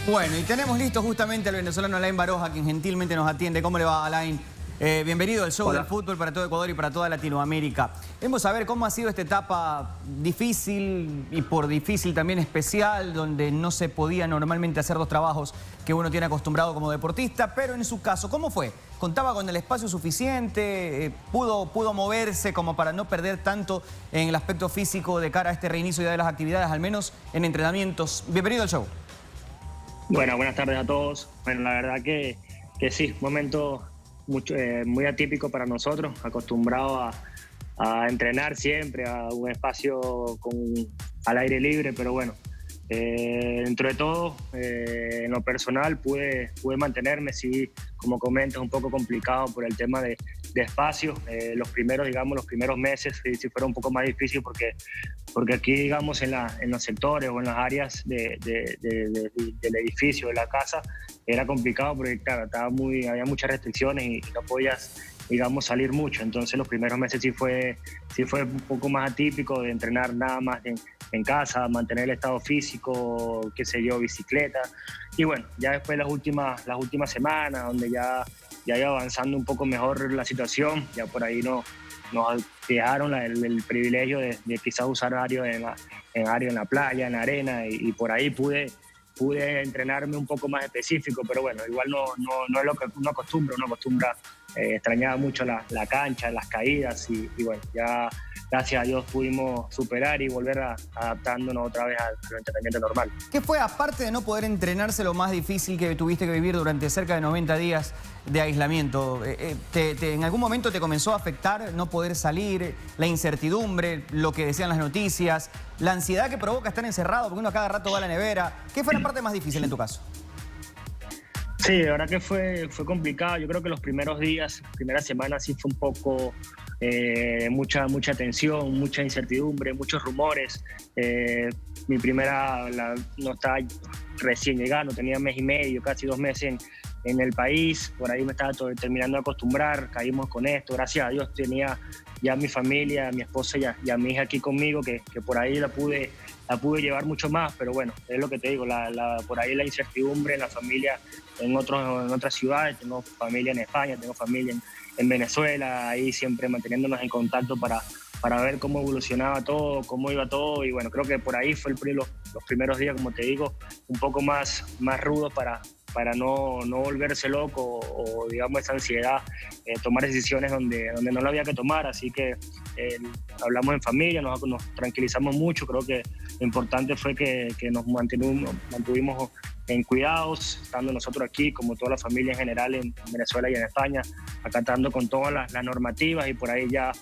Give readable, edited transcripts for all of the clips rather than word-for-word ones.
Bueno, y tenemos listo justamente al venezolano Alain Baroja, quien gentilmente nos atiende. ¿Cómo le va, Alain? Bienvenido al show Hola. del fútbol para todo Ecuador y para toda Latinoamérica. Vamos a ver cómo ha sido esta etapa difícil y por difícil también especial, donde no se podía normalmente hacer los trabajos que uno tiene acostumbrado como deportista, pero en su caso, ¿cómo fue? ¿Contaba con el espacio suficiente? ¿Pudo moverse como para no perder tanto en el aspecto físico de cara a este reinicio ya de las actividades, al menos en entrenamientos? Bienvenido al show. Bueno, buenas tardes a todos. Bueno, la verdad que sí, un momento muy atípico para nosotros, acostumbrados a entrenar siempre, a un espacio al aire libre, pero bueno, dentro de todo, en lo personal pude mantenerme, sí, como comentas, un poco complicado por el tema de espacio. Los primeros meses sí fueron un poco más difícil porque aquí, digamos, en los sectores o en las áreas del edificio, de la casa, era complicado porque, claro, había muchas restricciones y no podías, digamos, salir mucho. Entonces los primeros meses sí fue un poco más atípico de entrenar nada más en casa, mantener el estado físico, qué sé yo, bicicleta. Y bueno, ya después las últimas semanas, donde ya iba avanzando un poco mejor la situación, ya por ahí nos dejaron el privilegio de quizás usar área en la playa, en la arena, y por ahí pude entrenarme un poco más específico, pero bueno, igual no es lo que uno acostumbra, extrañaba mucho la cancha, las caídas, y bueno, ya gracias a Dios pudimos superar y volver adaptándonos otra vez al entrenamiento normal. ¿Qué fue, aparte de no poder entrenarse, lo más difícil que tuviste que vivir durante cerca de 90 días de aislamiento? ¿En algún momento te comenzó a afectar no poder salir, la incertidumbre, lo que decían las noticias, la ansiedad que provoca estar encerrado porque uno a cada rato va a la nevera? ¿Qué fue la parte más difícil en tu caso? Sí, de verdad que fue complicado. Yo creo que los primeros días, primeras semanas, sí fue un poco mucha tensión, mucha incertidumbre, muchos rumores. No estaba recién llegando, tenía mes y medio, casi 2 meses en el país. Por ahí me estaba terminando de acostumbrar, caímos con esto. Gracias a Dios tenía ya mi familia, mi esposa y a mi hija aquí conmigo, que por ahí la pude llevar mucho más, pero bueno, es lo que te digo, por ahí la incertidumbre en la familia en otras ciudades. Tengo familia en España, tengo familia en Venezuela, ahí siempre manteniéndonos en contacto para ver cómo evolucionaba todo, cómo iba todo, y bueno, creo que por ahí fue los primeros días, como te digo, un poco más rudos para no volverse loco o digamos esa ansiedad, tomar decisiones donde no lo había que tomar. Así que hablamos en familia, nos tranquilizamos mucho. Creo que lo importante fue que nos mantuvimos en cuidados, estando nosotros aquí, como toda la familia en general en Venezuela y en España, acatando con todas las normativas, y por ahí ya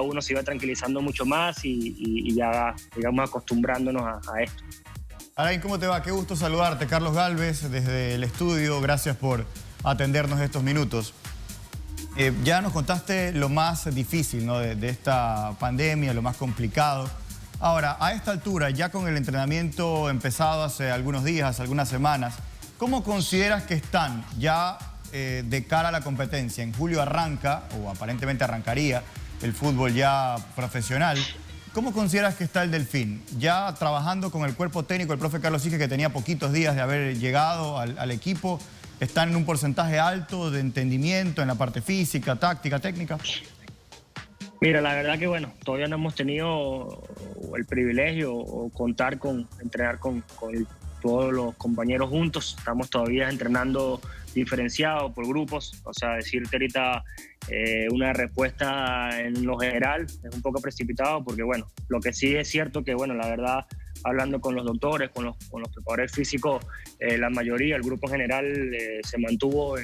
uno se iba tranquilizando mucho más y ya, digamos, acostumbrándonos a esto. Alain, ¿cómo te va? Qué gusto saludarte. Carlos Gálvez, desde el estudio. Gracias por atendernos estos minutos. Ya nos contaste lo más difícil, ¿no?, de esta pandemia, lo más complicado. Ahora, a esta altura, ya con el entrenamiento empezado hace algunos días, algunas semanas, ¿cómo consideras que están ya de cara a la competencia? En julio arranca, o aparentemente arrancaría, el fútbol ya profesional. ¿Cómo consideras que está el Delfín? Ya trabajando con el cuerpo técnico, el profe Carlos Sique, que tenía poquitos días de haber llegado al equipo, ¿están en un porcentaje alto de entendimiento en la parte física, táctica, técnica? Mira, la verdad que bueno, todavía no hemos tenido el privilegio o entrenar con todos los compañeros juntos. Estamos todavía entrenando diferenciados por grupos. O sea, decirte ahorita una respuesta en lo general es un poco precipitado, porque bueno, lo que sí es cierto que bueno, la verdad, hablando con los doctores, con los preparadores físicos, la mayoría, el grupo en general, se mantuvo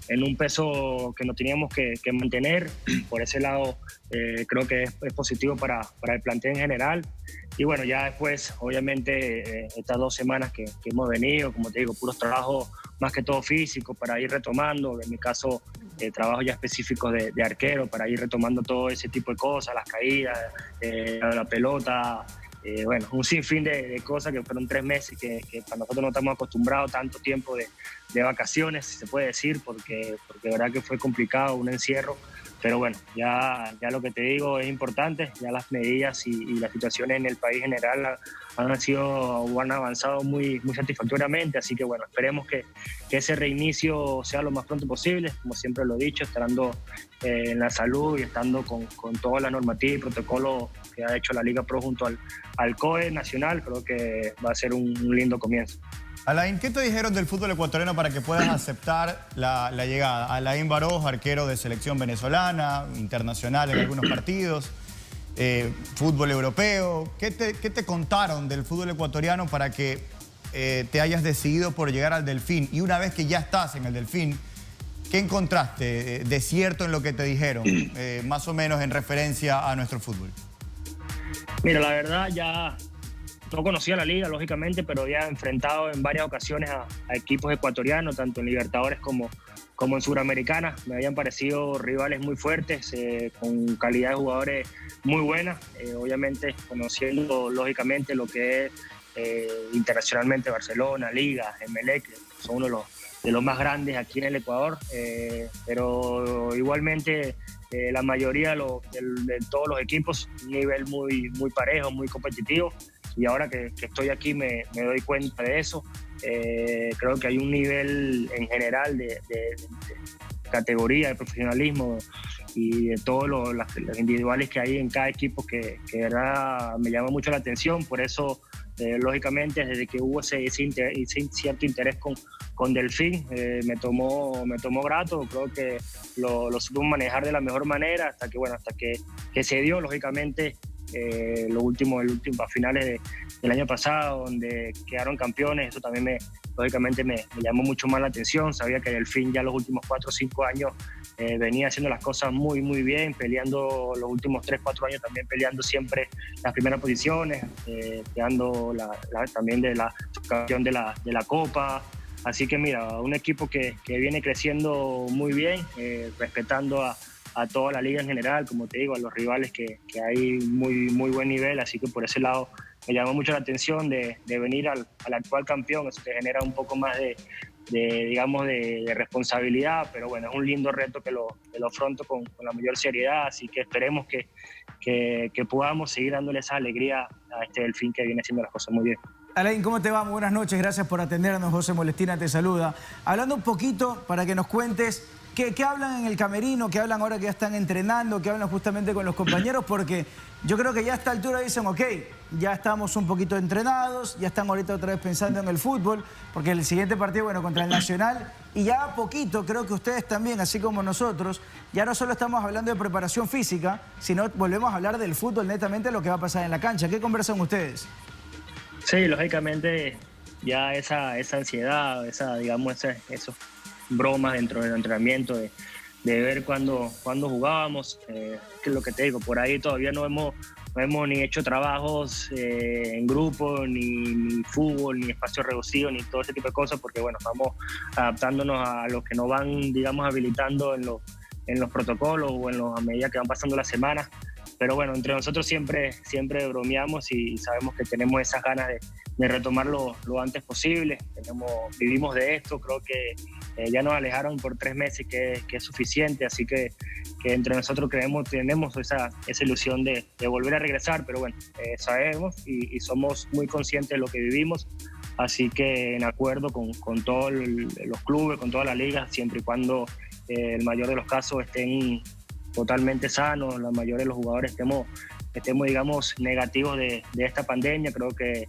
en un peso que no teníamos que mantener. Por ese lado, creo que es positivo para el plantel en general. Y bueno, ya después, obviamente, estas 2 semanas que hemos venido, como te digo, puros trabajos más que todo físicos para ir retomando. En mi caso, trabajos ya específicos de arquero para ir retomando todo ese tipo de cosas, las caídas, la pelota. Bueno, un sinfín de cosas que fueron 3 meses que para nosotros no estamos acostumbrados, tanto tiempo de vacaciones, si se puede decir, porque de verdad que fue complicado, un encierro. pero bueno, ya lo que te digo es importante, ya las medidas y las situaciones en el país general han avanzado muy satisfactoriamente, así que bueno, esperemos que ese reinicio sea lo más pronto posible, como siempre lo he dicho, estando en la salud y estando con toda la normativa y protocolo que ha hecho la Liga Pro junto al COE nacional, creo que va a ser un lindo comienzo. Alain, ¿qué te dijeron del fútbol ecuatoriano para que puedas aceptar la llegada? Alain Barós, arquero de selección venezolana, internacional en algunos partidos, fútbol europeo. ¿Qué te contaron del fútbol ecuatoriano para que te hayas decidido por llegar al Delfín? Y una vez que ya estás en el Delfín, ¿qué encontraste de cierto en lo que te dijeron, más o menos en referencia a nuestro fútbol? Mira, la verdad no conocía la liga, lógicamente, pero había enfrentado en varias ocasiones a equipos ecuatorianos, tanto en Libertadores como en Suramericana. Me habían parecido rivales muy fuertes, con calidad de jugadores muy buena. Obviamente, conociendo lógicamente lo que es internacionalmente Barcelona, Liga, Emelec, que son uno de los más grandes aquí en el Ecuador. Pero igualmente la mayoría de todos los equipos, un nivel muy parejo, muy competitivo. Y ahora que estoy aquí me doy cuenta de eso. Creo que hay un nivel en general de categoría, de profesionalismo y de todos los individuales que hay en cada equipo que de verdad me llama mucho la atención. Por eso, lógicamente, desde que hubo ese cierto interés con Delfín, me tomó grato. Creo que lo supo manejar de la mejor manera hasta que se dio, lógicamente, a finales del año pasado, donde quedaron campeones. Eso también lógicamente me llamó mucho más la atención. Sabía que Delfín ya los últimos 4 o 5 años venía haciendo las cosas muy bien, peleando los últimos 3 o 4 años también, peleando siempre las primeras posiciones, quedando también de la campeón de la Copa. Así que mira, un equipo que viene creciendo muy bien, respetando a toda la liga en general, como te digo, a los rivales que hay muy buen nivel. Así que por ese lado me llamó mucho la atención de venir al actual campeón. Eso te genera un poco más de responsabilidad, pero bueno, es un lindo reto que lo afronto con la mayor seriedad. Así que esperemos que podamos seguir dándole esa alegría a este Delfín que viene haciendo las cosas muy bien. Alain, ¿cómo te va? Muy buenas noches, gracias por atendernos. José Molestina te saluda. Hablando un poquito para que nos cuentes ¿qué hablan en el camerino, qué hablan ahora que ya están entrenando, qué hablan justamente con los compañeros? Porque yo creo que ya a esta altura dicen, ok, ya estamos un poquito entrenados, ya están ahorita otra vez pensando en el fútbol, porque el siguiente partido, bueno, contra el Nacional, y ya a poquito creo que ustedes también, así como nosotros, ya no solo estamos hablando de preparación física, sino volvemos a hablar del fútbol, netamente lo que va a pasar en la cancha. ¿Qué conversan ustedes? Sí, lógicamente ya esa ansiedad, esos bromas dentro del entrenamiento, de ver cuándo jugábamos, que es lo que te digo, por ahí todavía no hemos ni hecho trabajos en grupo, ni fútbol, ni espacio reducido, ni todo ese tipo de cosas, porque bueno, vamos adaptándonos a lo que nos van, digamos, habilitando en los protocolos o a medida que van pasando las semanas. Pero bueno, entre nosotros siempre bromeamos y sabemos que tenemos esas ganas de retomarlo lo antes posible. Vivimos de esto, creo que ya nos alejaron por 3 meses, que es suficiente, así que entre nosotros tenemos esa ilusión de volver a regresar, pero bueno, sabemos y somos muy conscientes de lo que vivimos, así que en acuerdo con todos los clubes, con toda la liga, siempre y cuando el mayor de los casos estén totalmente sanos, la mayoría de los jugadores estemos digamos, negativos de esta pandemia, creo que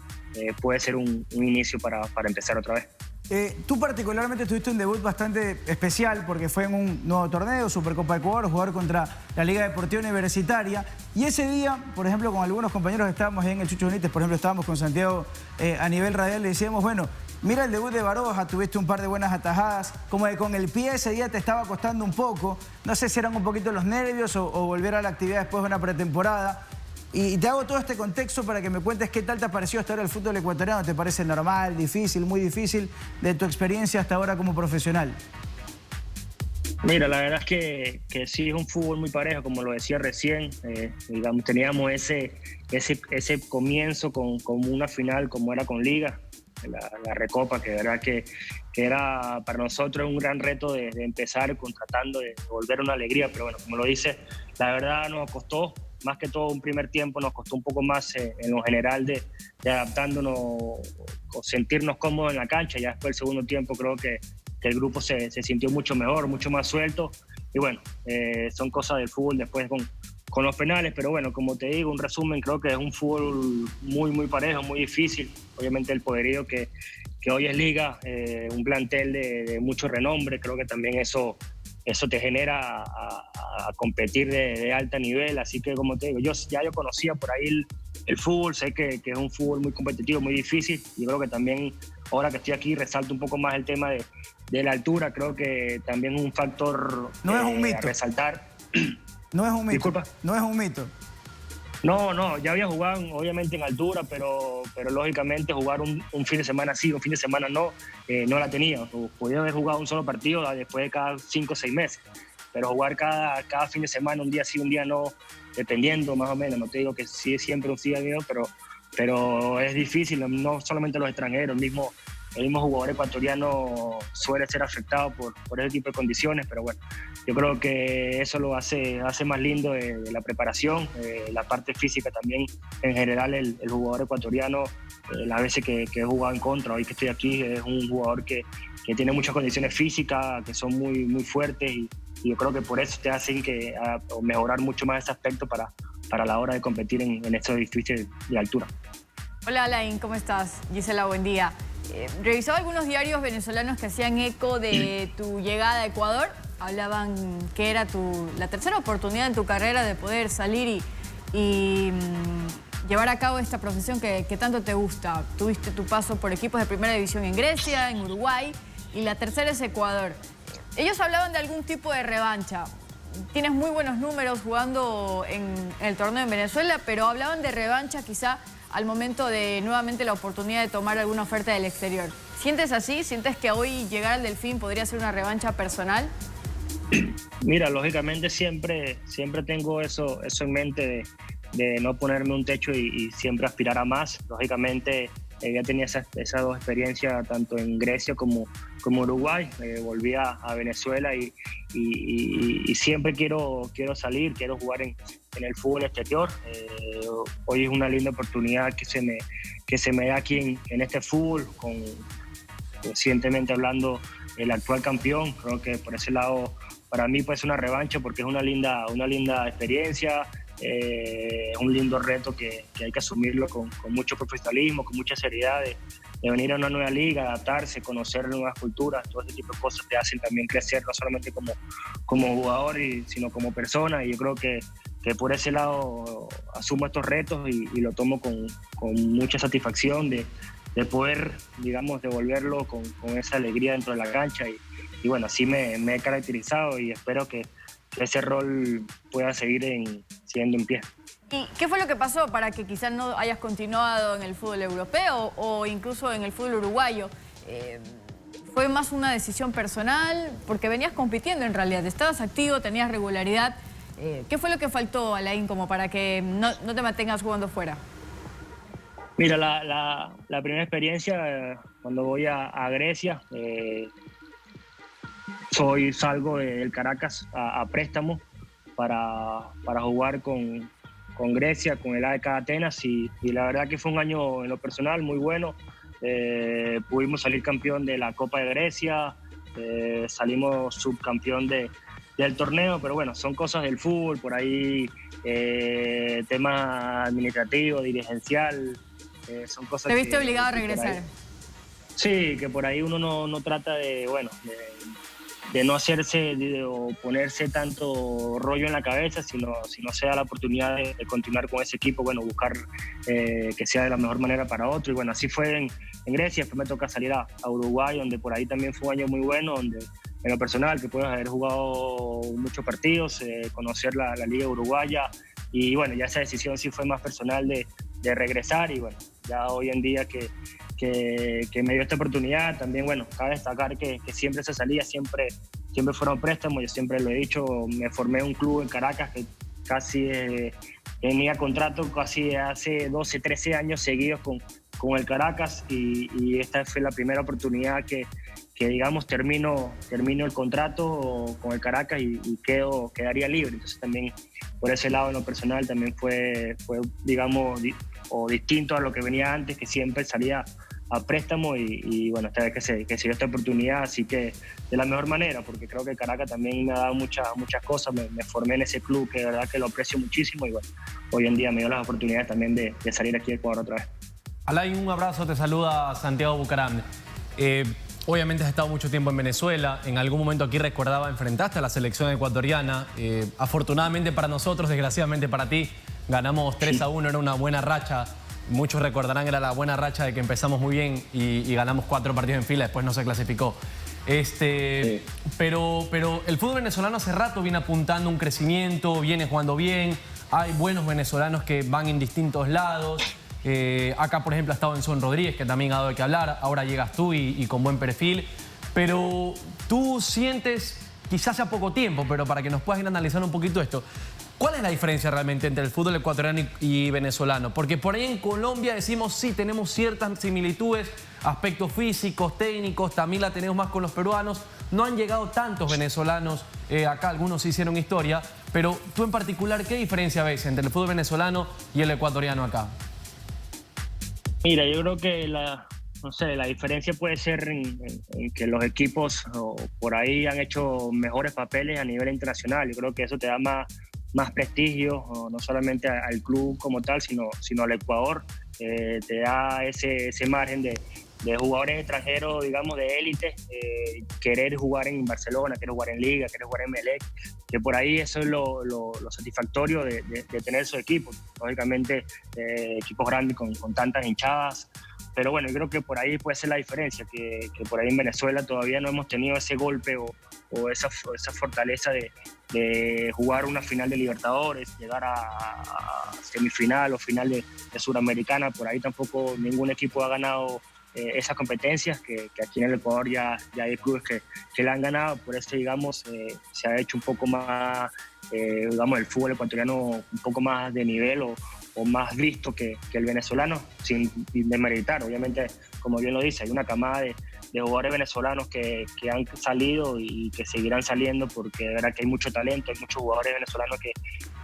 puede ser un inicio para empezar otra vez. Tú particularmente tuviste un debut bastante especial porque fue en un nuevo torneo, Supercopa de Ecuador, jugar contra la Liga Deportiva Universitaria. Y ese día, por ejemplo, con algunos compañeros que estábamos ahí en el Chucho Benítez, por ejemplo, estábamos con Santiago a nivel radial, le decíamos, bueno, mira el debut de Baroja, tuviste un par de buenas atajadas, como de con el pie ese día te estaba costando un poco. No sé si eran un poquito los nervios o volver a la actividad después de una pretemporada. Y te hago todo este contexto para que me cuentes qué tal te ha parecido hasta ahora el fútbol ecuatoriano. ¿Te parece normal, difícil, muy difícil de tu experiencia hasta ahora como profesional? Mira, la verdad es que sí, es un fútbol muy parejo, como lo decía recién. Digamos, teníamos ese comienzo con una final como era con Liga. la Recopa, que de verdad que era para nosotros un gran reto de empezar tratando de volver una alegría, pero bueno, como lo dice, la verdad nos costó, más que todo un primer tiempo nos costó un poco más en lo general de adaptándonos o sentirnos cómodos en la cancha. Ya después del segundo tiempo creo que el grupo se sintió mucho mejor, mucho más suelto, y bueno, son cosas del fútbol después con los penales, pero bueno, como te digo, un resumen, creo que es un fútbol muy parejo, muy difícil. Obviamente el poderío que hoy es Liga, un plantel de mucho renombre, creo que también eso te genera a competir de alto nivel. Así que, como te digo, yo conocía por ahí el fútbol, sé que es un fútbol muy competitivo, muy difícil, y creo que también ahora que estoy aquí resalto un poco más el tema de la altura. Creo que también es un factor no es un mito. A resaltar. No es un mito. Disculpa. No es un mito. No, ya había jugado obviamente en altura, pero lógicamente jugar un fin de semana sí, un fin de semana no la tenía. Podía haber jugado un solo partido después de cada 5 o 6 meses, pero jugar cada fin de semana, un día sí, un día no, dependiendo más o menos. No te digo que sí siempre un sí mío, pero es difícil, no solamente los extranjeros, el mismo jugador ecuatoriano suele ser afectado por ese tipo de condiciones, pero bueno, yo creo que eso lo hace más lindo de la preparación, la parte física también. En general el jugador ecuatoriano, las veces que he jugado en contra, hoy que estoy aquí, es un jugador que tiene muchas condiciones físicas, que son muy fuertes, y yo creo que por eso te hacen mejorar mucho más ese aspecto para la hora de competir en estos edificios de altura. Hola Alain, ¿cómo estás? Gisela, buen día. Revisaba algunos diarios venezolanos que hacían eco de tu llegada a Ecuador. Hablaban que era la tercera oportunidad en tu carrera de poder salir y llevar a cabo esta profesión que tanto te gusta. Tuviste tu paso por equipos de primera división en Grecia, en Uruguay, y la tercera es Ecuador. Ellos hablaban de algún tipo de revancha. Tienes muy buenos números jugando en el torneo en Venezuela, pero hablaban de revancha quizá al momento de nuevamente la oportunidad de tomar alguna oferta del exterior. ¿Sientes así? ¿Sientes que hoy llegar al Delfín podría ser una revancha personal? Mira, lógicamente siempre tengo eso en mente de no ponerme un techo y siempre aspirar a más. Lógicamente ya tenía esas dos experiencias tanto en Grecia como Uruguay. Volví a Venezuela y siempre quiero salir, quiero jugar en el fútbol exterior. Hoy es una linda oportunidad que se me da aquí en este fútbol, recientemente hablando el actual campeón. Creo que por ese lado para mí puede ser una revancha porque es una linda experiencia. Es un lindo reto que hay que asumirlo con mucho profesionalismo, con mucha seriedad, de venir a una nueva liga, adaptarse, conocer nuevas culturas. Todo ese tipo de cosas te hacen también crecer, no solamente como jugador, sino como persona. Y yo creo que por ese lado asumo estos retos y lo tomo con mucha satisfacción de poder, digamos, devolverlo con esa alegría dentro de la cancha. Y bueno, así me he caracterizado y espero que ese rol pueda seguir siendo en pie. ¿Y qué fue lo que pasó para que quizás no hayas continuado en el fútbol europeo o incluso en el fútbol uruguayo? ¿Fue más una decisión personal? Porque venías compitiendo en realidad, estabas activo, tenías regularidad. ¿Qué fue lo que faltó, Alain, como para que no te mantengas jugando fuera? Mira, la primera experiencia, cuando voy a Grecia, salgo del Caracas a préstamo para jugar con Grecia, con el AEK Atenas, y la verdad que fue un año en lo personal muy bueno. Pudimos salir campeón de la Copa de Grecia, salimos subcampeón del torneo, pero bueno, son cosas del fútbol, por ahí tema administrativo, dirigencial, son cosas. ¿Te viste obligado a regresar? Sí, que por ahí uno no trata de no hacerse o ponerse tanto rollo en la cabeza, sino se da la oportunidad de continuar con ese equipo, buscar que sea de la mejor manera para otro. Y bueno, así fue en Grecia. Después me toca salir a Uruguay, donde por ahí también fue un año muy bueno, donde en lo personal que puedes haber jugado muchos partidos, conocer la liga uruguaya, y bueno, ya esa decisión sí fue más personal de regresar. Y bueno, ya hoy en día que me dio esta oportunidad, también cabe destacar que siempre se salía, siempre fueron préstamos. Yo siempre lo he dicho, me formé en un club en Caracas casi tenía contrato casi hace 12, 13 años seguidos con el Caracas y esta fue la primera oportunidad que digamos, termino el contrato con el Caracas y quedaría libre. Entonces también por ese lado en lo personal también fue digamos, distinto a lo que venía antes, que siempre salía a préstamo y bueno, esta vez que se dio esta oportunidad, así que de la mejor manera, porque creo que el Caracas también me ha dado muchas cosas, me formé en ese club que de verdad que lo aprecio muchísimo y bueno, hoy en día me dio las oportunidades también de salir aquí de Ecuador otra vez. Alain, un abrazo, te saluda Santiago Bucaram. Obviamente has estado mucho tiempo en Venezuela, en algún momento aquí recordaba, enfrentaste a la selección ecuatoriana. Afortunadamente para nosotros, desgraciadamente para ti, ganamos 3-1, era una buena racha. Muchos recordarán, era la buena racha de que empezamos muy bien y ganamos 4 partidos en fila, después no se clasificó. Sí. Pero el fútbol venezolano hace rato viene apuntando un crecimiento, viene jugando bien, hay buenos venezolanos que van en distintos lados. Acá, por ejemplo, ha estado Enson Rodríguez, que también ha dado de qué hablar. Ahora llegas tú y con buen perfil. Pero tú sientes, quizás hace poco tiempo, pero para que nos puedas ir analizando un poquito esto, ¿cuál es la diferencia realmente entre el fútbol ecuatoriano y venezolano? Porque por ahí en Colombia decimos, sí, tenemos ciertas similitudes, aspectos físicos, técnicos, también la tenemos más con los peruanos. No han llegado tantos venezolanos, acá algunos hicieron historia, pero tú en particular, ¿qué diferencia ves entre el fútbol venezolano y el ecuatoriano acá? Mira, yo creo que la diferencia puede ser en que los equipos por ahí han hecho mejores papeles a nivel internacional. Yo creo que eso te da más prestigio, no solamente al club como tal, sino al Ecuador. Te da ese margen de jugadores extranjeros, digamos, de élite, querer jugar en Barcelona, querer jugar en Liga, querer jugar en Melec, que por ahí eso es lo satisfactorio de tener esos equipos. Lógicamente, equipos grandes con tantas hinchadas, pero bueno, yo creo que por ahí puede ser la diferencia, que por ahí en Venezuela todavía no hemos tenido ese golpe o esa fortaleza de jugar una final de Libertadores, llegar a semifinal o final de Suramericana. Por ahí tampoco ningún equipo ha ganado esas competencias que aquí en el Ecuador ya hay clubes que la han ganado. Por eso, digamos, se ha hecho un poco más, digamos, el fútbol ecuatoriano un poco más de nivel o más visto que el venezolano, sin demeritar. Obviamente, como bien lo dice, hay una camada de jugadores venezolanos que han salido y que seguirán saliendo, porque de verdad que hay mucho talento, hay muchos jugadores venezolanos que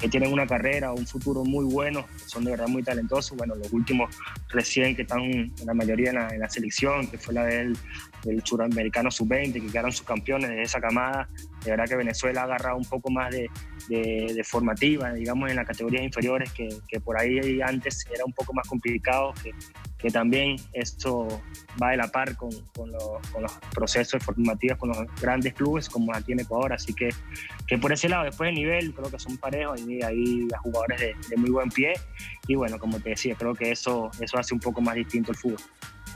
tienen una carrera, un futuro muy bueno, que son de verdad muy talentosos. Bueno, los últimos recién que están la mayoría en la selección, que fue la del suramericano sub-20, que quedaron subcampeones de esa camada. De verdad que Venezuela ha agarrado un poco más de formativa, digamos, en las categorías inferiores, que por ahí antes era un poco más complicado, que también esto va de la par con los procesos formativos con los grandes clubes como aquí en Ecuador. Así que por ese lado, después de nivel, creo que son parejos y hay jugadores de muy buen pie. Y bueno, como te decía, creo que eso hace un poco más distinto el fútbol.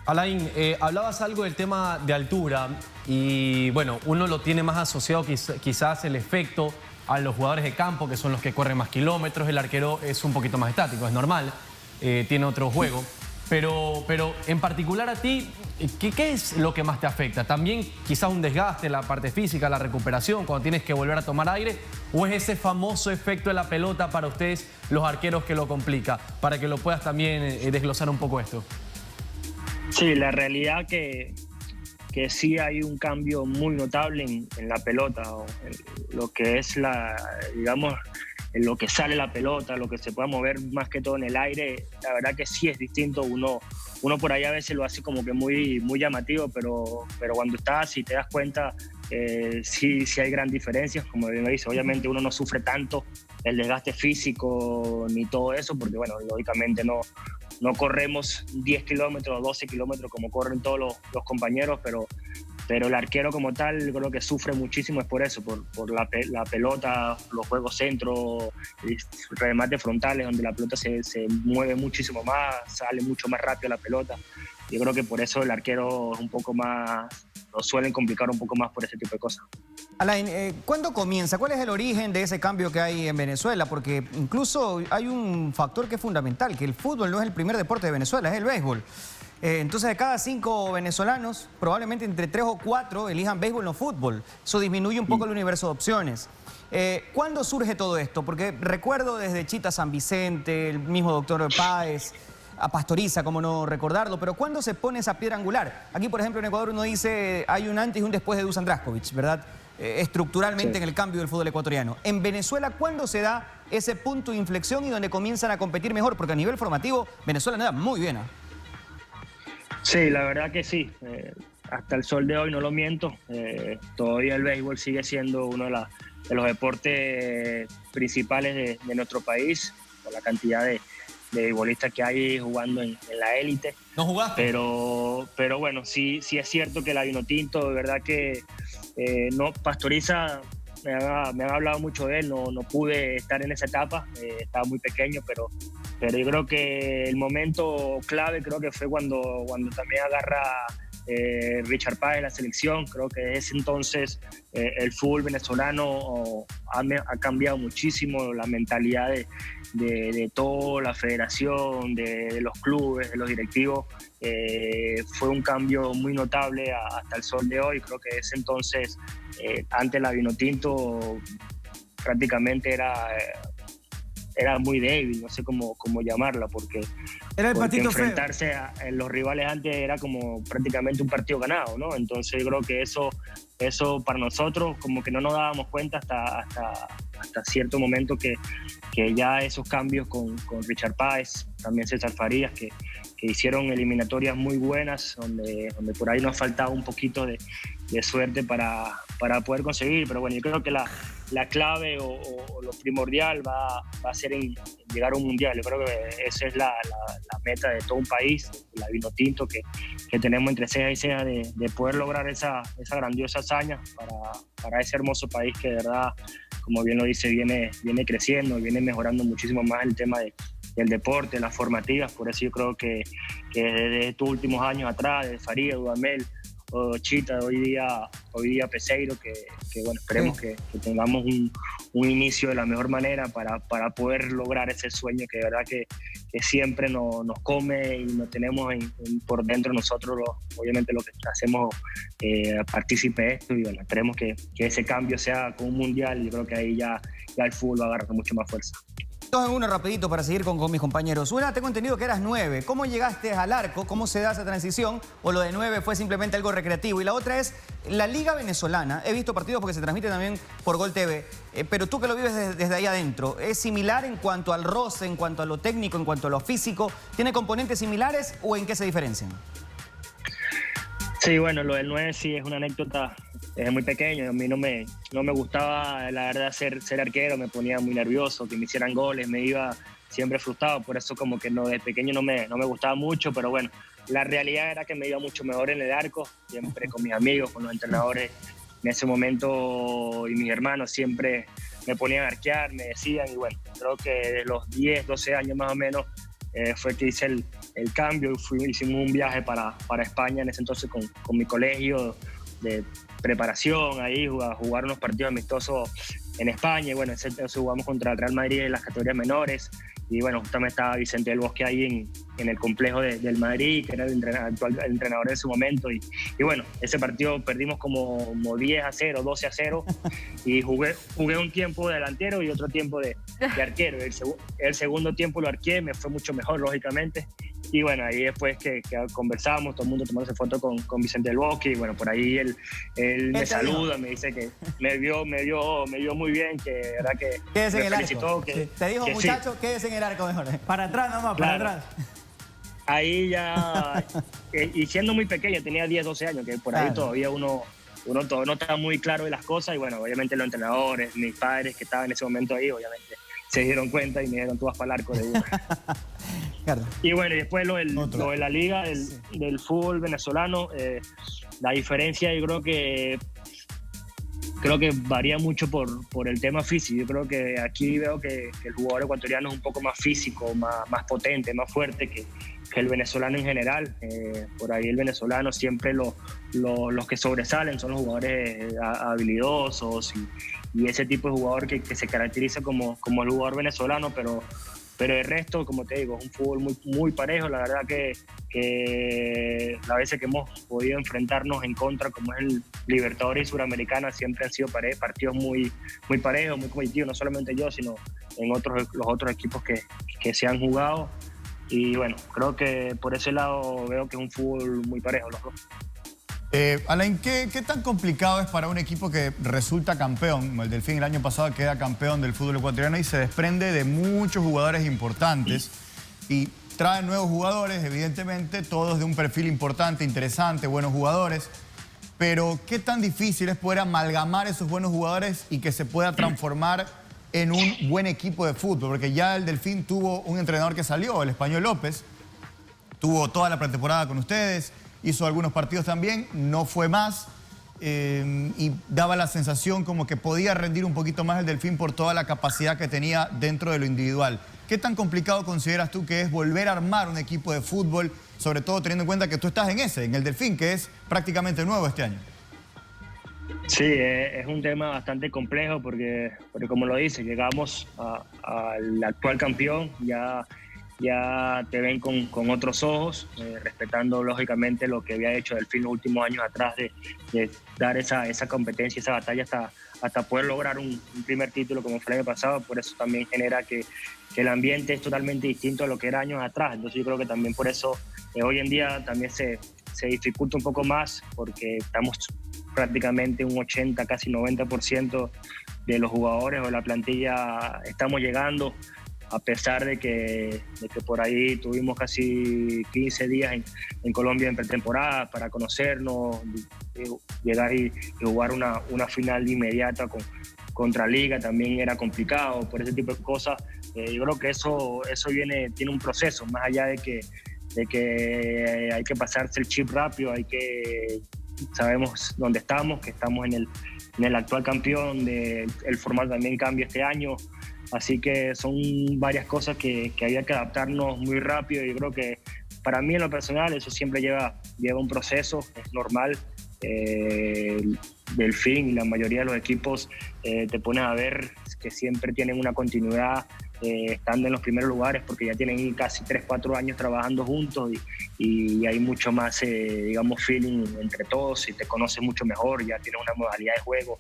Alain, hablabas algo del tema de altura y bueno, uno lo tiene más asociado quizás el efecto a los jugadores de campo, que son los que corren más kilómetros. El arquero es un poquito más estático, es normal, tiene otro juego. Pero en particular a ti, ¿qué es lo que más te afecta? ¿También quizás un desgaste, la parte física, la recuperación, cuando tienes que volver a tomar aire? ¿O es ese famoso efecto de la pelota para ustedes, los arqueros, que lo complica? Para que lo puedas también desglosar un poco esto. Sí, la realidad que sí hay un cambio muy notable en la pelota, o en lo que es digamos, en lo que sale la pelota, lo que se pueda mover más que todo en el aire. La verdad que sí es distinto. Uno por ahí a veces lo hace como que muy llamativo, pero cuando estás y te das cuenta, sí hay gran diferencias. Como bien lo dice, obviamente uno no sufre tanto el desgaste físico ni todo eso, porque bueno, lógicamente no corremos 10 kilómetros o 12 kilómetros como corren todos los compañeros, pero el arquero como tal creo que sufre muchísimo, es por eso, por la pelota, los juegos centros, remates frontales donde la pelota se mueve muchísimo más, sale mucho más rápido la pelota. Yo creo que por eso el arquero es un poco más, lo suelen complicar un poco más por ese tipo de cosas. Alain, ¿cuándo comienza? ¿Cuál es el origen de ese cambio que hay en Venezuela? Porque incluso hay un factor que es fundamental, que el fútbol no es el primer deporte de Venezuela, es el béisbol. Entonces, de cada 5 venezolanos, probablemente entre 3 o 4 elijan béisbol o fútbol. Eso disminuye un poco el universo de opciones. ¿Cuándo surge todo esto? Porque recuerdo desde Chita San Vicente, el mismo doctor Páez, a Pastoriza, como no recordarlo, pero ¿cuándo se pone esa piedra angular? Aquí, por ejemplo, en Ecuador uno dice hay un antes y un después de Dusan Draskovic, ¿verdad? Estructuralmente Sí. en el cambio del fútbol ecuatoriano. En Venezuela, ¿cuándo se da ese punto de inflexión y donde comienzan a competir mejor? Porque a nivel formativo, Venezuela anda muy bien. Sí, la verdad que sí. Hasta el sol de hoy, no lo miento, todavía el béisbol sigue siendo uno de los deportes principales de nuestro país, por la cantidad de beisbolistas que hay jugando en la élite. ¿No jugaste? Pero bueno, sí es cierto que la Vinotinto, de verdad que no, Pastoriza, me han hablado mucho de él, no pude estar en esa etapa, estaba muy pequeño, pero yo creo que el momento clave creo que fue cuando también agarra Richard Páez la selección. Creo que desde ese entonces el fútbol venezolano ha cambiado muchísimo, la mentalidad de toda la federación, de los clubes, de los directivos. Fue un cambio muy notable hasta el sol de hoy. Creo que desde ese entonces, antes la Vinotinto prácticamente era muy débil, no sé cómo llamarla, porque Era el patito feo. enfrentarse a los rivales antes era como prácticamente un partido ganado, ¿no? Entonces yo creo que eso para nosotros como que no nos dábamos cuenta hasta cierto momento que ya esos cambios con Richard Páez, también César Farías, que hicieron eliminatorias muy buenas, donde por ahí nos faltaba un poquito de suerte para poder conseguir. Pero bueno, yo creo que la clave o lo primordial va a ser en llegar a un mundial. Yo creo que esa es la meta de todo un país, la Vinotinto, que tenemos entre ceja y ceja de poder lograr esa grandiosa hazaña para ese hermoso país que de verdad, como bien lo dice, viene creciendo, viene mejorando muchísimo más el tema del deporte, las formativas. Por eso yo creo que desde estos últimos años atrás, de Faría, Dudamel, o Chita, hoy día Peseiro, que bueno, esperemos que tengamos un inicio de la mejor manera para poder lograr ese sueño que de verdad que siempre nos come y nos tenemos por dentro nosotros, obviamente lo que hacemos partícipe de esto. Y bueno, esperemos que ese cambio sea con un mundial. Yo creo que ahí ya el fútbol va a agarrar mucho más fuerza. Dos en uno rapidito para seguir con mis compañeros. Una, tengo entendido que eras 9. ¿Cómo llegaste al arco? ¿Cómo se da esa transición? ¿O lo de 9 fue simplemente algo recreativo? Y la otra es la Liga Venezolana. He visto partidos porque se transmite también por Gol TV, pero tú que lo vives desde ahí adentro, ¿es similar en cuanto al roce, en cuanto a lo técnico, en cuanto a lo físico? ¿Tiene componentes similares o en qué se diferencian? Sí, bueno, lo del 9 sí es una anécdota desde muy pequeño. A mí no me gustaba, la verdad, ser arquero, me ponía muy nervioso, que me hicieran goles, me iba siempre frustrado, por eso como que desde pequeño no me gustaba mucho, pero bueno, la realidad era que me iba mucho mejor en el arco, siempre con mis amigos, con los entrenadores en ese momento y mis hermanos siempre me ponían a arquear, me decían, y bueno, creo que de los 10, 12 años más o menos fue que hice el cambio y hicimos un viaje para España en ese entonces con mi colegio de preparación, ahí jugar unos partidos amistosos en España. Y bueno, entonces jugamos contra el Real Madrid en las categorías menores. Y bueno, justamente estaba Vicente del Bosque ahí en el complejo del Madrid, que era el entrenador en su momento. Y bueno, ese partido perdimos como 10-0, 12-0. Y jugué un tiempo de delantero y otro tiempo de arquero. El segundo tiempo lo arqué, me fue mucho mejor, lógicamente. Y bueno, ahí después que conversamos, todo el mundo tomándose foto con Vicente del Bosque. Y bueno, por ahí él me saluda, me dice que me vio muy bien, que de verdad que quédese me en el felicitó. arco. Que, te dijo, que muchacho, sí. quédese en el arco mejor. Para atrás nomás, Claro. para atrás. Ahí ya, y siendo muy pequeño, tenía 10, 12 años, que por ahí Claro. todavía uno todavía no está muy claro de las cosas. Y bueno, obviamente los entrenadores, mis padres que estaban en ese momento ahí, obviamente se dieron cuenta y me dijeron, tú vas para el arco de una. Claro. Y bueno, y después lo de la liga, del fútbol venezolano, la diferencia yo creo que varía mucho por el tema físico. Yo creo que aquí veo que el jugador ecuatoriano es un poco más físico, más potente, más fuerte que el venezolano en general. Por ahí el venezolano siempre los que sobresalen son los jugadores habilidosos y ese tipo de jugador que se caracteriza como el jugador venezolano, pero pero el resto, como te digo, es un fútbol muy, muy parejo. La verdad que las veces que hemos podido enfrentarnos en contra, como es el Libertadores y Suramericana, siempre han sido partidos muy, muy parejos, muy competitivos, no solamente yo, sino en los otros equipos que se han jugado. Y bueno, creo que por ese lado veo que es un fútbol muy parejo los dos. Alain, ¿qué tan complicado es para un equipo que resulta campeón? El Delfín el año pasado queda campeón del fútbol ecuatoriano y se desprende de muchos jugadores importantes y trae nuevos jugadores, evidentemente, todos de un perfil importante, interesante, buenos jugadores. Pero ¿qué tan difícil es poder amalgamar esos buenos jugadores y que se pueda transformar en un buen equipo de fútbol? Porque ya el Delfín tuvo un entrenador que salió, el español López, tuvo toda la pretemporada con ustedes, hizo algunos partidos también, no fue más y daba la sensación como que podía rendir un poquito más el Delfín por toda la capacidad que tenía dentro de lo individual. ¿Qué tan complicado consideras tú que es volver a armar un equipo de fútbol, sobre todo teniendo en cuenta que tú estás en el Delfín, que es prácticamente nuevo este año? Sí, es un tema bastante complejo porque como lo dices, llegamos al actual campeón, ya te ven con otros ojos, respetando lógicamente lo que había hecho Delfín los últimos años atrás de dar esa competencia, esa batalla hasta poder lograr un primer título como fue el año pasado. Por eso también genera que el ambiente es totalmente distinto a lo que era años atrás. Entonces yo creo que también por eso hoy en día también se dificulta un poco más, porque estamos prácticamente un 80, casi 90% de los jugadores o de la plantilla estamos llegando, a pesar de que por ahí tuvimos casi 15 días en Colombia en pretemporada para conocernos, llegar y jugar una final inmediata contra Liga también era complicado. Por ese tipo de cosas, yo creo que eso tiene un proceso, más allá de que hay que pasarse el chip rápido, sabemos dónde estamos, que estamos en el actual campeón, el formato también cambia este año. Así que son varias cosas que había que adaptarnos muy rápido. Yo creo que para mí en lo personal eso siempre lleva un proceso, es normal. Delfín y la mayoría de los equipos te pones a ver que siempre tienen una continuidad estando en los primeros lugares, porque ya tienen casi 3-4 años trabajando juntos y hay mucho más, digamos, feeling entre todos y te conoces mucho mejor, ya tienes una modalidad de juego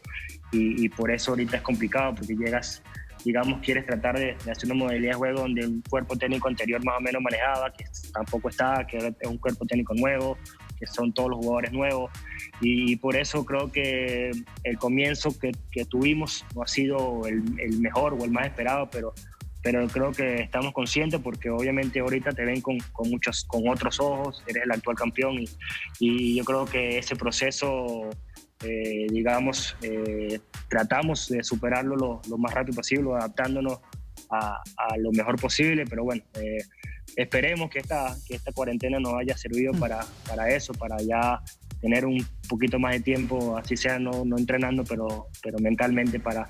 y por eso ahorita es complicado, porque llegas, digamos, quieres tratar de hacer una modalidad de juego donde un cuerpo técnico anterior más o menos manejaba, que tampoco está, que es un cuerpo técnico nuevo, que son todos los jugadores nuevos, y por eso creo que el comienzo que tuvimos no ha sido el mejor o el más esperado, pero creo que estamos conscientes, porque obviamente ahorita te ven con otros ojos, eres el actual campeón y yo creo que ese proceso, digamos, tratamos de superarlo lo más rápido posible, adaptándonos a lo mejor posible, pero bueno, esperemos que esta cuarentena nos haya servido para eso, para ya tener un poquito más de tiempo, así sea no entrenando, pero mentalmente para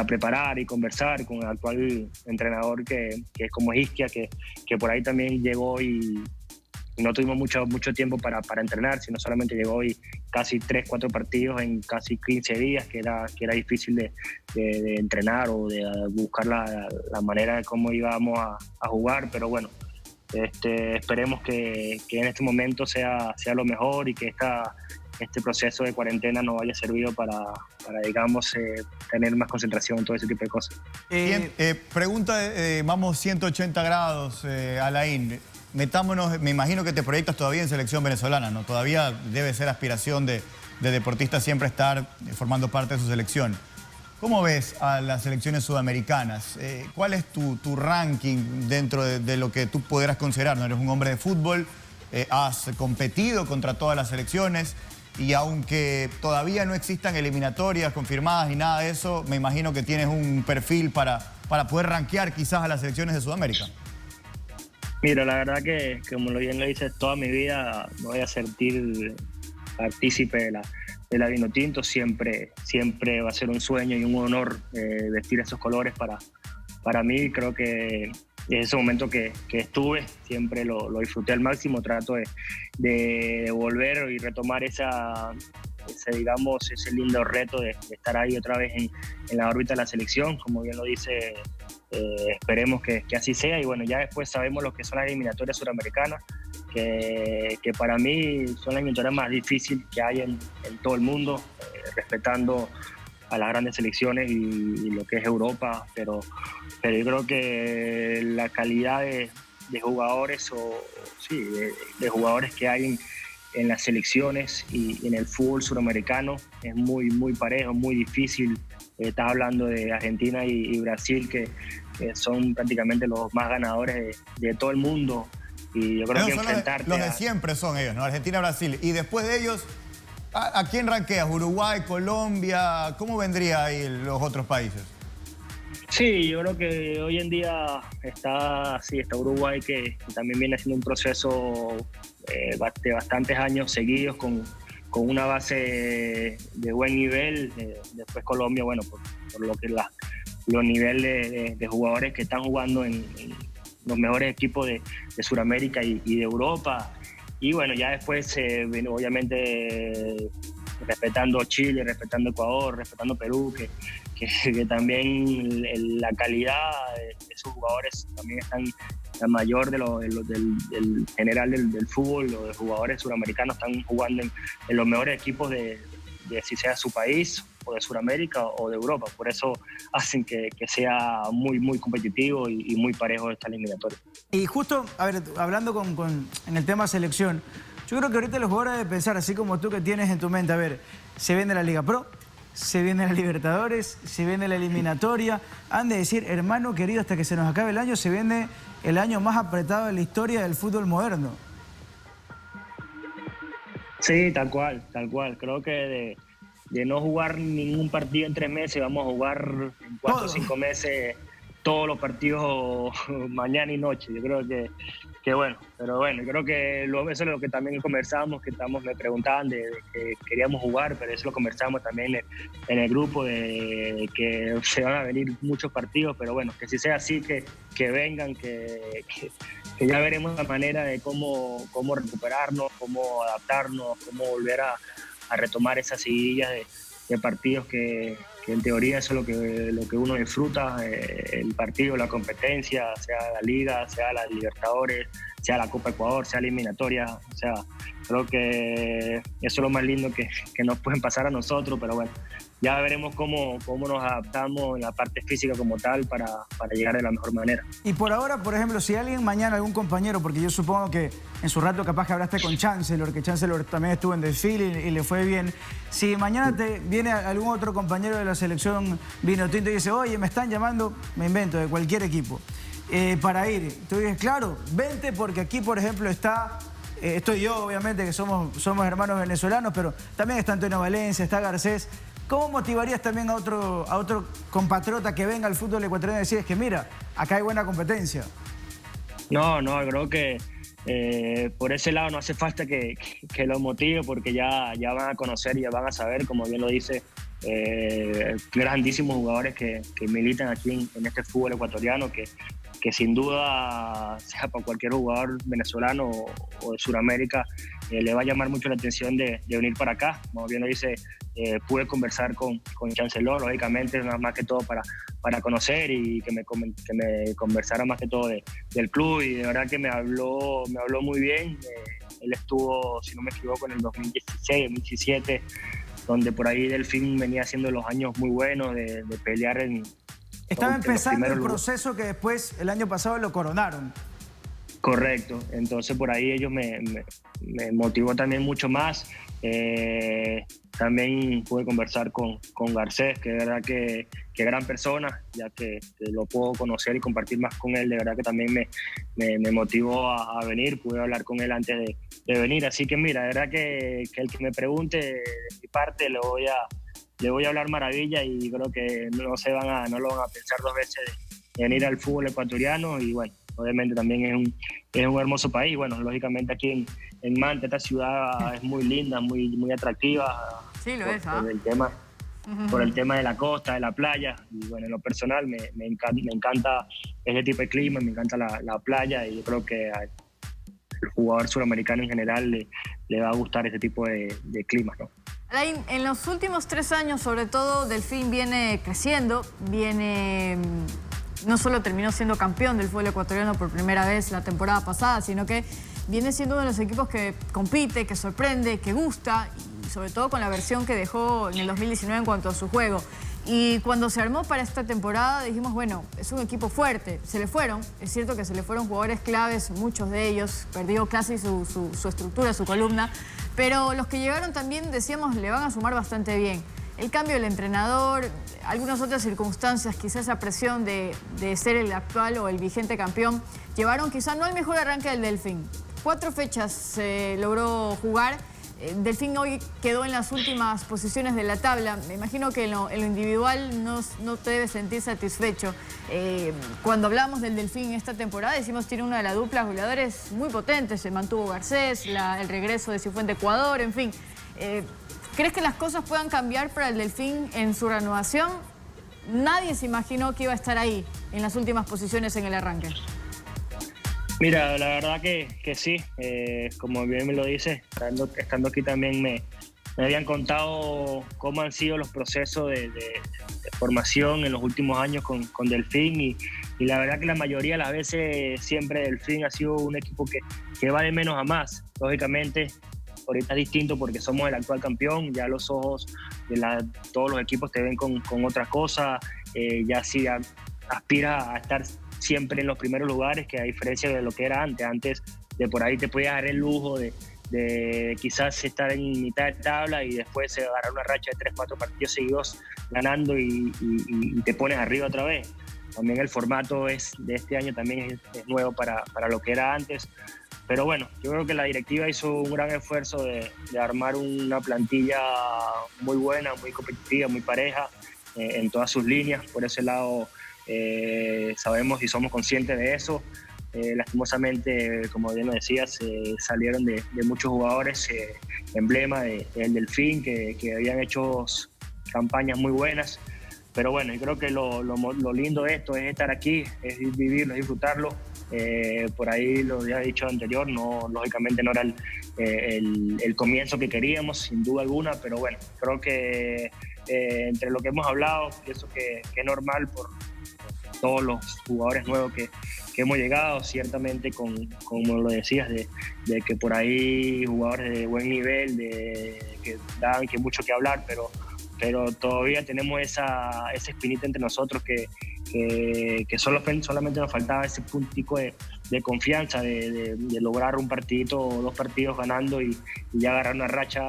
preparar y conversar con el actual entrenador que es como Isquia, que por ahí también llegó y no tuvimos mucho tiempo para entrenar, sino solamente llegó y casi 3-4 partidos en casi 15 días, que era difícil de entrenar o de buscar la manera de cómo íbamos a jugar, pero bueno, esperemos que en este momento sea lo mejor y que este proceso de cuarentena nos haya servido para digamos, tener más concentración en todo ese tipo de cosas. Pregunta, vamos 180 grados, Alain. Metámonos, me imagino que te proyectas todavía en selección venezolana, ¿no? Todavía debe ser aspiración de deportista siempre estar formando parte de su selección. ¿Cómo ves a las selecciones sudamericanas? ¿Cuál es tu ranking dentro de lo que tú pudieras considerar? ¿No? Eres un hombre de fútbol, has competido contra todas las selecciones y aunque todavía no existan eliminatorias confirmadas ni nada de eso, me imagino que tienes un perfil para poder rankear quizás a las selecciones de Sudamérica. Mira, la verdad que, como bien lo dices, toda mi vida me voy a sentir partícipe de la Vinotinto. Siempre va a ser un sueño y un honor vestir esos colores para mí. Creo que en ese momento que estuve, siempre lo disfruté al máximo. Trato de volver y retomar ese lindo reto de estar ahí otra vez en la órbita de la selección. Como bien lo dice Esperemos que así sea y bueno, ya después sabemos lo que son las eliminatorias suramericanas, que para mí son las eliminatorias más difíciles que hay en todo el mundo, respetando a las grandes selecciones y lo que es Europa, pero yo creo que la calidad de jugadores de jugadores que hay en las selecciones y en el fútbol suramericano es muy parejo, muy difícil. Estás hablando de Argentina y Brasil, que son prácticamente los más ganadores de todo el mundo. Y yo creo que enfrentarte los de siempre son ellos, ¿no? Argentina, Brasil. Y después de ellos, ¿a quién ranqueas? ¿Uruguay, Colombia? ¿Cómo vendría ahí los otros países? Sí, yo creo que hoy en día está Uruguay, que también viene haciendo un proceso de bastantes años seguidos con una base de buen nivel. Después Colombia, bueno, por lo que los niveles de jugadores que están jugando en los mejores equipos de Sudamérica y de Europa. Y bueno, ya después, obviamente, respetando Chile, respetando Ecuador, respetando Perú, que también la calidad de sus jugadores también están la mayor del general del fútbol. Los jugadores suramericanos están jugando en los mejores equipos de si sea su país o de Sudamérica o de Europa. Por eso hacen que sea muy competitivo y muy parejo esta eliminatoria. Y justo, a ver, hablando en el tema selección, yo creo que ahorita los jugadores deben pensar, así como tú que tienes en tu mente, a ver, se viene la Liga Pro, se viene la Libertadores, se viene la eliminatoria. Han de decir, hermano querido, hasta que se nos acabe el año, se viene el año más apretado de la historia del fútbol moderno. Sí, tal cual. Creo que de no jugar ningún partido en 3 meses, vamos a jugar en 4 o 5 meses todos los partidos mañana y noche. Yo creo que bueno, pero bueno, creo que eso es lo que también conversamos, me preguntaban de que queríamos jugar, pero eso lo conversamos también en el grupo, de que se van a venir muchos partidos, pero bueno, que si sea así, que vengan, que ya veremos la manera de cómo recuperarnos, cómo adaptarnos, cómo volver a retomar esas seguidillas de partidos que en teoría eso es lo que uno disfruta, el partido, la competencia, sea la Liga, sea la Libertadores, sea la Copa Ecuador, sea la eliminatoria. O sea, creo que eso es lo más lindo que nos pueden pasar a nosotros, pero bueno, ya veremos cómo nos adaptamos en la parte física como tal para llegar de la mejor manera. Y por ahora, por ejemplo, si alguien mañana, algún compañero, porque yo supongo que en su rato capaz que hablaste con Chancellor, que Chancellor también estuvo en desfile y le fue bien. Si mañana te viene algún otro compañero de la selección vinotinto y dice, oye, me están llamando, me invento, de cualquier equipo, para ir, tú dices, claro, vente porque aquí, por ejemplo, estoy yo, obviamente, que somos hermanos venezolanos, pero también está Antonio Valencia, está Garcés. ¿Cómo motivarías también a otro compatriota que venga al fútbol ecuatoriano y decir, que mira, acá hay buena competencia? No, creo que por ese lado no hace falta que lo motive, porque ya van a conocer y ya van a saber, como bien lo dice, grandísimos jugadores que militan aquí en este fútbol ecuatoriano, que sin duda, sea para cualquier jugador venezolano o de Sudamérica, le va a llamar mucho la atención de venir para acá. Como bien lo dice, pude conversar con Chancellor, lógicamente, nada más que todo para conocer y que me conversara más que todo del club, y de verdad que me habló muy bien. Él estuvo, si no me equivoco, en el 2016, 2017, donde por ahí Delfín venía haciendo los años muy buenos de pelear en... Estaba empezando el proceso que después, el año pasado, lo coronaron. Correcto. Entonces, por ahí ellos me motivó también mucho más. También pude conversar con Garcés, que de verdad que gran persona, ya que lo puedo conocer y compartir más con él. De verdad que también me motivó a venir. Pude hablar con él antes de venir. Así que mira, de verdad que el que me pregunte de mi parte, le voy a hablar maravilla, y creo que no lo van a pensar 2 veces de venir al fútbol ecuatoriano. Y bueno, obviamente también es un hermoso país. Bueno, lógicamente aquí en Manta, esta ciudad es muy linda, muy atractiva. Sí, lo es, por el tema de la costa, de la playa. Y bueno, en lo personal me encanta este tipo de clima, me encanta la playa, y yo creo que al jugador suramericano en general le va a gustar este tipo de climas, ¿no? Alain, en los últimos 3 años, sobre todo, Delfín viene creciendo, viene no solo terminó siendo campeón del fútbol ecuatoriano por primera vez la temporada pasada, sino que viene siendo uno de los equipos que compite, que sorprende, que gusta, y sobre todo con la versión que dejó en el 2019 en cuanto a su juego. Y cuando se armó para esta temporada dijimos, bueno, es un equipo fuerte. Se le fueron, es cierto que se le fueron jugadores claves, muchos de ellos, perdió casi su estructura, su columna, pero los que llegaron también, decíamos, le van a sumar bastante bien. El cambio del entrenador, algunas otras circunstancias, quizás esa presión de ser el actual o el vigente campeón, llevaron quizás no al mejor arranque del Delfín. 4 fechas se logró jugar. Delfín hoy quedó en las últimas posiciones de la tabla. Me imagino que en lo individual no te debes sentir satisfecho. Cuando hablamos del Delfín esta temporada, decimos tiene una de las duplas goleadores muy potentes. Se mantuvo Garcés, el regreso de Cifuentes Ecuador, en fin. ¿Crees que las cosas puedan cambiar para el Delfín en su renovación? Nadie se imaginó que iba a estar ahí en las últimas posiciones en el arranque. Mira, la verdad que sí, como bien me lo dices, estando aquí también me habían contado cómo han sido los procesos de formación en los últimos años con Delfín y la verdad que la mayoría de las veces siempre Delfín ha sido un equipo que va de menos a más. Lógicamente, ahorita es distinto porque somos el actual campeón, ya los ojos de todos los equipos te ven con otras cosas, ya sí aspira a estar siempre en los primeros lugares, que a diferencia de lo que era antes. Antes de por ahí te podías dar el lujo de quizás estar en mitad de tabla y después agarrar una racha de 3-4 partidos seguidos ganando y te pones arriba otra vez. También el formato de este año también es nuevo para lo que era antes. Pero bueno, yo creo que la directiva hizo un gran esfuerzo de armar una plantilla muy buena, muy competitiva, muy pareja en todas sus líneas. Por ese lado sabemos y somos conscientes de eso. Lastimosamente, como bien lo decías, salieron de muchos jugadores emblema del Delfín que habían hecho campañas muy buenas. Pero bueno, yo creo que lo lindo de esto es estar aquí, es vivirlo, es disfrutarlo. Por ahí lo había dicho anterior, lógicamente no era el comienzo que queríamos, sin duda alguna, pero bueno, creo que entre lo que hemos hablado, pienso que es normal por todos los jugadores nuevos que hemos llegado, ciertamente como lo decías, de que por ahí jugadores de buen nivel, que dan que mucho que hablar, pero todavía tenemos esa espinita entre nosotros que solamente nos faltaba ese puntico de confianza, de lograr un partidito o 2 partidos ganando y ya agarrar una racha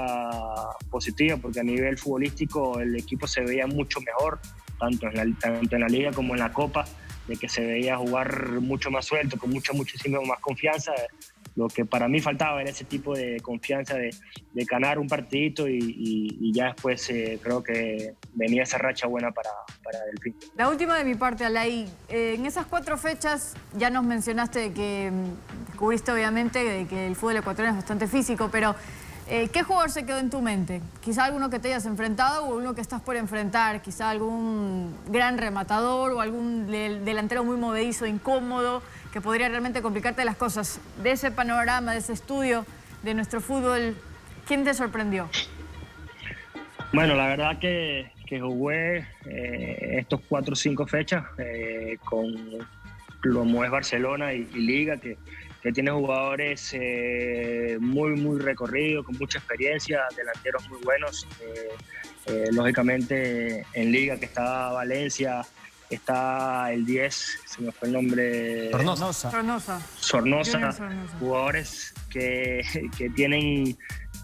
positiva, porque a nivel futbolístico el equipo se veía mucho mejor, tanto en la liga como en la Copa, de que se veía jugar mucho más suelto, con muchísimo más confianza. Lo que para mí faltaba era ese tipo de confianza de ganar un partidito y ya después creo que venía esa racha buena para Delfín. La última de mi parte, Alay. En esas 4 fechas ya nos mencionaste de que cubriste obviamente de que el fútbol ecuatoriano es bastante físico, pero ¿qué jugador se quedó en tu mente? Quizá alguno que te hayas enfrentado o uno que estás por enfrentar, quizá algún gran rematador o algún delantero muy movedizo, incómodo, que podría realmente complicarte las cosas. De ese panorama, de ese estudio de nuestro fútbol, ¿quién te sorprendió? Bueno, la verdad que jugué estos 4 o 5 fechas con como es Barcelona y Liga, que tiene jugadores muy recorridos, con mucha experiencia, delanteros muy buenos. Lógicamente en Liga, que está Valencia, está el 10, se me fue el nombre. Sornosa. Jugadores que tienen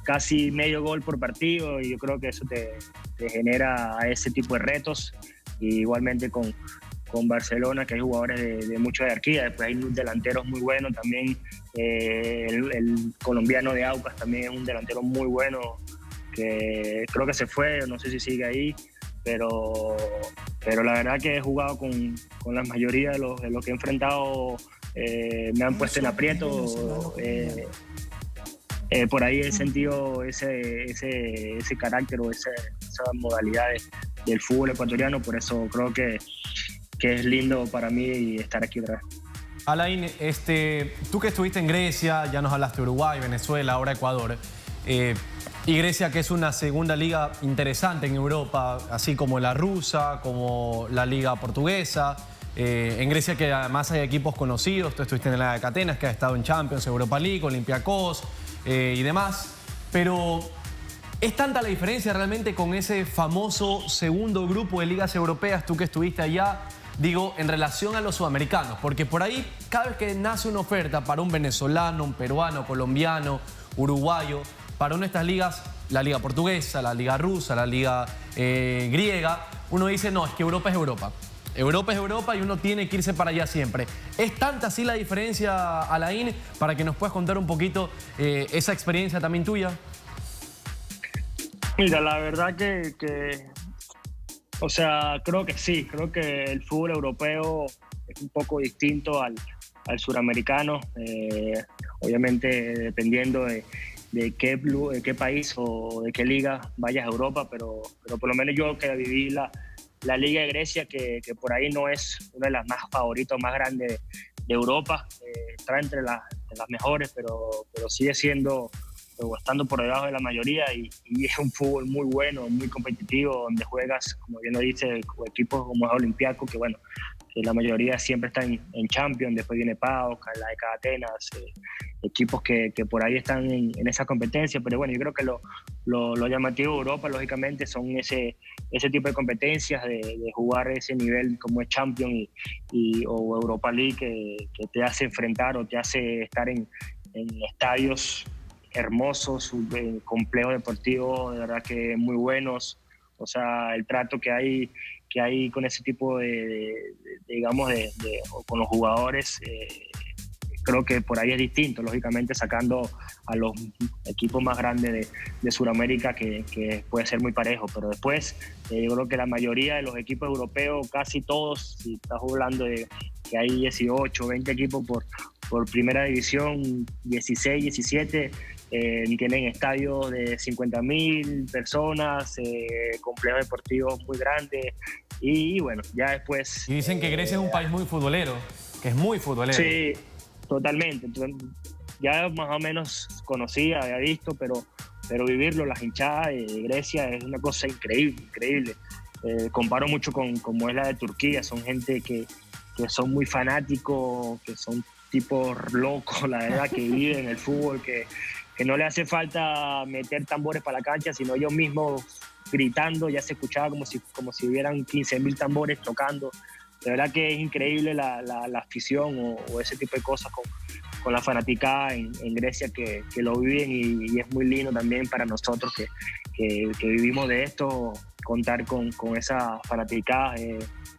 casi medio gol por partido y yo creo que eso te genera ese tipo de retos. Y igualmente con Barcelona, que hay jugadores de mucha jerarquía. Después hay delanteros muy buenos también. El colombiano de Aucas también es un delantero muy bueno, que creo que se fue, no sé si sigue ahí. Pero la verdad que he jugado con la mayoría de los que he enfrentado, me han puesto en aprieto. Por ahí he sentido ese carácter o esa modalidad del fútbol ecuatoriano, por eso creo que es lindo para mí estar aquí otra vez. Alain, tú que estuviste en Grecia, ya nos hablaste de Uruguay, Venezuela, ahora Ecuador. Y Grecia, que es una segunda liga interesante en Europa, así como la rusa, como la liga portuguesa. En Grecia, que además hay equipos conocidos, tú estuviste en la de Atenas, que ha estado en Champions, Europa League, Olympiacos y demás. Pero ¿es tanta la diferencia realmente con ese famoso segundo grupo de ligas europeas, tú que estuviste allá? Digo, en relación a los sudamericanos, porque por ahí cada vez que nace una oferta para un venezolano, un peruano, colombiano, uruguayo, para una de estas ligas, la liga portuguesa, la liga rusa, la liga griega, uno dice, no, es que Europa es Europa. Europa es Europa y uno tiene que irse para allá siempre. ¿Es tanta así la diferencia, Alain, para que nos puedas contar un poquito esa experiencia también tuya? Mira, la verdad o sea, creo que sí, creo que el fútbol europeo es un poco distinto al suramericano, obviamente dependiendo de qué país o de qué liga vayas a Europa, pero por lo menos yo que viví la Liga de Grecia, que por ahí no es una de las más favoritas, más grandes de Europa, está entre las mejores, pero sigue siendo o estando por debajo de la mayoría y es un fútbol muy bueno, muy competitivo, donde juegas, como bien lo dice, equipos como Olympiacos, que bueno, que la mayoría siempre están en Champions, después viene PAOK, la de Atenas, equipos que por ahí están en esa competencia, pero bueno, yo creo que lo llamativo de Europa, lógicamente, son ese tipo de competencias, de jugar ese nivel como es Champions o Europa League, que te hace enfrentar o te hace estar en estadios hermosos, complejos deportivos, de verdad que muy buenos. O sea, el trato que hay con ese tipo digamos, con los jugadores, creo que por ahí es distinto, lógicamente sacando a los equipos más grandes de Sudamérica, que puede ser muy parejo, pero después yo creo que la mayoría de los equipos europeos, casi todos, si estás hablando de que hay 18, 20 equipos por primera división, 16, 17, tienen estadios de 50.000 personas, complejos deportivos muy grandes y bueno, ya después... Y dicen que Grecia es un país muy futbolero, que es muy futbolero. Sí, totalmente. Ya más o menos conocía, había visto, pero vivirlo, las hinchadas de Grecia es una cosa increíble. Comparo mucho con como es la de Turquía, son gente que son muy fanáticos, que son tipos locos, la verdad, que viven el fútbol, que no le hace falta meter tambores para la cancha, sino ellos mismos gritando, ya se escuchaba como si hubieran 15.000 tambores tocando. De verdad que es increíble la afición o ese tipo de cosas con la fanaticada en Grecia que lo viven y es muy lindo también para nosotros que vivimos de esto, contar con esa fanaticada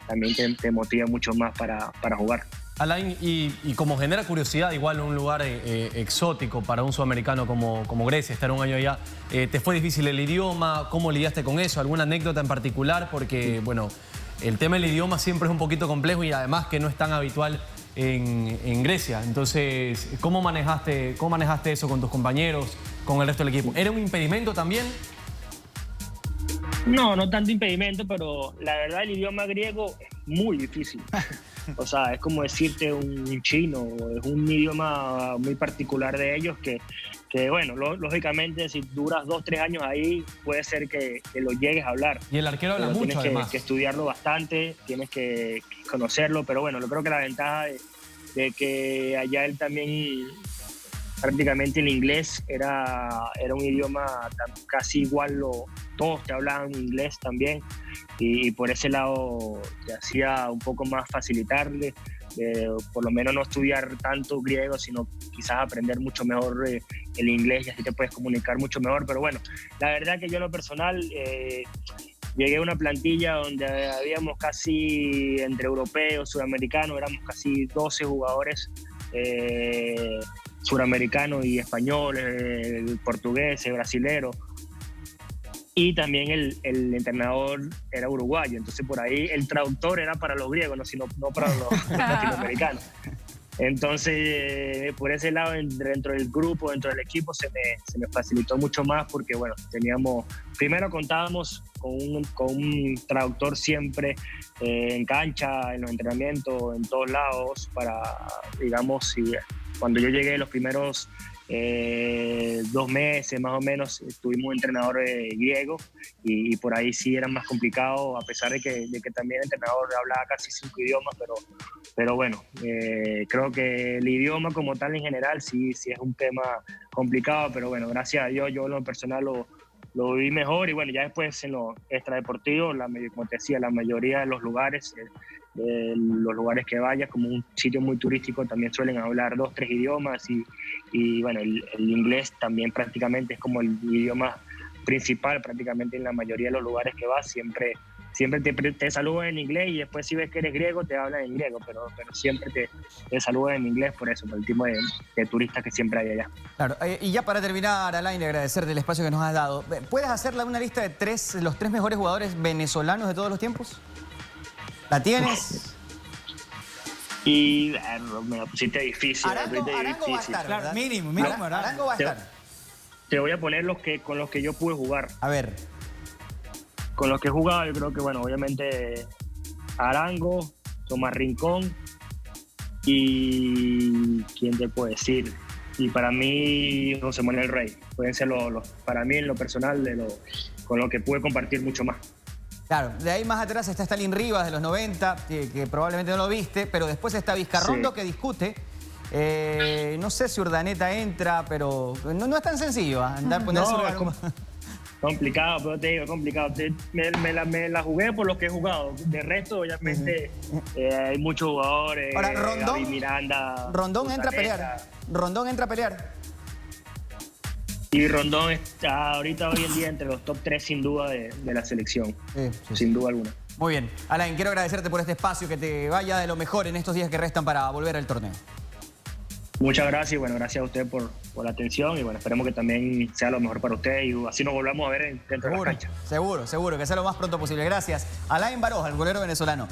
también te motiva mucho más para jugar. Alain, y como genera curiosidad, igual un lugar exótico para un sudamericano como Grecia, estar un año allá, ¿te fue difícil el idioma? ¿Cómo lidiaste con eso? ¿Alguna anécdota en particular? Porque, bueno, el tema del idioma siempre es un poquito complejo y además que no es tan habitual en Grecia. Entonces, ¿cómo manejaste eso con tus compañeros, con el resto del equipo? ¿Era un impedimento también? No tanto impedimento, pero la verdad el idioma griego es muy difícil. O sea, es como decirte un chino, es un idioma muy particular de ellos que bueno, lógicamente si duras 2-3 años ahí, puede ser que lo llegues a hablar. Y el arquero habla mucho, además. Tienes que estudiarlo bastante, tienes que conocerlo, pero bueno, yo creo que la ventaja de que allá él también prácticamente el inglés era un idioma casi igual, todos te hablaban inglés también y por ese lado te hacía un poco más facilitarle, por lo menos no estudiar tanto griego, sino quizás aprender mucho mejor el inglés y así te puedes comunicar mucho mejor. Pero bueno, la verdad que yo en lo personal llegué a una plantilla donde habíamos casi entre europeos, sudamericanos, éramos casi 12 jugadores suramericanos y españoles, el portugués, el brasilero. Y también el entrenador era uruguayo, entonces por ahí el traductor era para los griegos, no para los latinoamericanos. Entonces, por ese lado, dentro del grupo, dentro del equipo, se me facilitó mucho más porque, bueno, primero contábamos con un traductor siempre en cancha, en los entrenamientos, en todos lados, para, digamos, cuando yo llegué los primeros 2 meses más o menos tuvimos un entrenador griego y por ahí sí era más complicado, a pesar de que también el entrenador hablaba casi 5 idiomas, pero bueno, creo que el idioma como tal en general sí es un tema complicado, pero bueno, gracias a Dios yo en lo personal lo viví mejor y bueno, ya después en lo extradeportivo, como te decía, la mayoría de los lugares, los lugares que vayas, como un sitio muy turístico, también suelen hablar 2, 3 idiomas y bueno, el inglés también prácticamente es como el idioma principal prácticamente en la mayoría de los lugares que vas, siempre te saludan en inglés y después si ves que eres griego te hablan en griego, pero siempre te saludan en inglés por eso, por el tipo de turistas que siempre hay allá. Claro, y ya para terminar, Alain, agradecerte el espacio que nos has dado. ¿Puedes hacerle una lista de los 3 mejores jugadores venezolanos de todos los tiempos? ¿La tienes? Y me la pusiste difícil. Arango va a estar, Claro, ¿verdad? mínimo Arango va a estar. Te voy a poner con los que yo pude jugar. A ver. Con los que he jugado, yo creo que, bueno, obviamente Arango, Tomás Rincón y ¿quién te puedo decir? Y para mí, José Manuel Rey. Pueden ser para mí, en lo personal, con lo que pude compartir mucho más. Claro, de ahí más atrás está Stalin Rivas de los 90, que probablemente no lo viste, pero después está Vizcarrondo, sí, que discute. No sé si Urdaneta entra, pero no es tan sencillo andar ponerse complicado, pero te digo, complicado. Me la jugué por lo que he jugado. De resto, obviamente, hay muchos jugadores. Ahora, Rondón, Miranda, Rondón entra a pelear. Rondón entra a pelear. Y Rondón está ahorita, hoy en día, entre los top 3 sin duda de la selección. Sí. Sin duda alguna. Muy bien. Alain, quiero agradecerte por este espacio, que te vaya de lo mejor en estos días que restan para volver al torneo. Muchas gracias y bueno, gracias a usted por la atención y bueno, esperemos que también sea lo mejor para usted y así nos volvamos a ver dentro de la cancha. Seguro, que sea lo más pronto posible. Gracias. Alain Baroja, el golero venezolano.